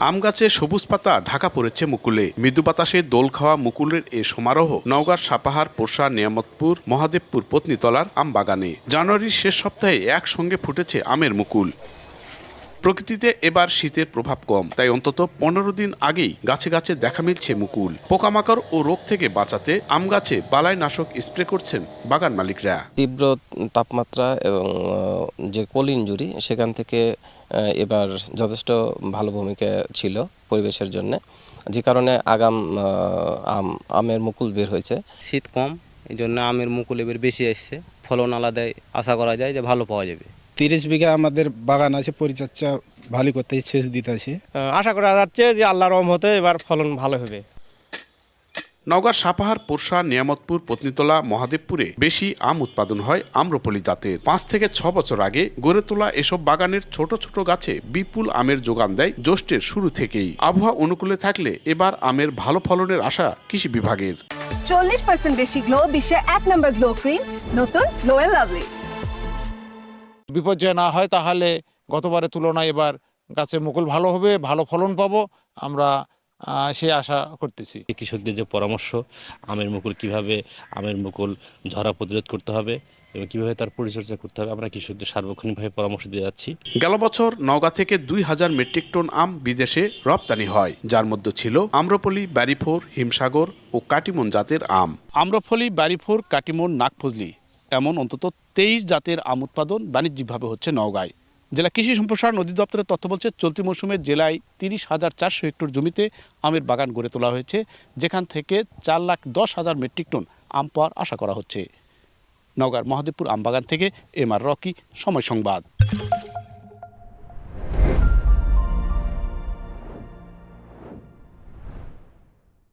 আম গাছে সবুজ পাতা ঢাকা পড়েছে মুকুলে। মৃদু বাতাসে দোল খাওয়া মুকুলের এ সমারোহ নওগাঁর সাপাহার, পোরশা, নিয়ামতপুর, মহাদেবপুর পত্নীতলার আম বাগানে। জানুয়ারির শেষ সপ্তাহে একসঙ্গে ফুটেছে আমের মুকুল। প্রকৃতিতে এবার শীতের প্রভাব কম, তাই অন্তত 15 দিন আগেই গাছে গাছে দেখা মিলছে মুকুল। পোকামাকড় ও রোগ থেকে বাঁচাতে আম গাছে বালাইনাশক স্প্রে করছেন বাগান মালিকরা। তীব্র তাপমাত্রা এবং যে কোল ইনজুরি সেখান থেকে এবার যথেষ্ট ভালো ভূমিকা ছিল পরিবেশের জন্য, যে কারণে আমের মুকুল বের হয়েছে। শীত কম, এই জন্য আমের মুকুল এবার বেশি আসছে। ফলন আলাদাই আশা করা যায় যে ভালো পাওয়া যাবে। 30 বিঘা আমাদের বাগান আছে, পরিচর্যা ভালো করতে সেচ দিতে আছে। আশা করা যাচ্ছে যে আল্লাহর রহমতে এবার ফলন ভালো হবে। নওগাঁর সাপাহার, পোরশা, নিয়ামতপুর, পত্নীতলা, মহাদেবপুরে বেশি আম উৎপাদন হয় আম্রপলি জাতের। 5 থেকে 6 বছর আগে গড়ে তোলা এসব বাগানের ছোট ছোট গাছে বিপুল আমের যোগান দেয় জ্যৈষ্ঠের শুরু থেকেই। আবহাওয়া অনুকূলে থাকলে এবার আমের ভালো ফলনের আশা কৃষি বিভাগের। 40% বেশি গ্লো, বিশ্বের 1 নম্বর গ্লো ক্রিম, নতুন গ্লো এন্ড লাভলি। বিপর্যয় না হয় তাহলে গতবারের তুলনায় এবার গাছের মুকুল ভালো হবে, ভালো ফলন পাবো, আমরা সে আশা করতেছি। কৃষকদের যে পরামর্শ, আমের মুকুল ঝরা প্রতিরোধ করতে হবে এবং কিভাবে তার পরিচর্যা করতে হবে, আমরা কৃষকদের সার্বক্ষণিকভাবে পরামর্শ দিয়ে যাচ্ছি। গেল বছর নওগাঁ থেকে 2000 মেট্রিক টন আম বিদেশে রপ্তানি হয়, যার মধ্যে ছিল আম্রপলি, ব্যারিফোর, হিমসাগর ও কাটিমন জাতের আম। আম্রপলি, ব্যারিফোর, কাটিমন, নাগফজলি এমন অন্তত 23 জাতের আম উৎপাদন বাণিজ্যিকভাবে হচ্ছে নওগাঁয়। জেলা কৃষি সম্প্রসারণ অধিদপ্তরের তথ্য বলছে, চলতি মৌসুমে জেলায় 30,400 হেক্টর জমিতে আমের বাগান গড়ে তোলা হয়েছে, যেখান থেকে 4,10,000 মেট্রিক টন আম পাওয়ার আশা করা হচ্ছে। নওগাঁর মহাদেবপুর আম বাগান থেকে এম আর রকি, সময় সংবাদ।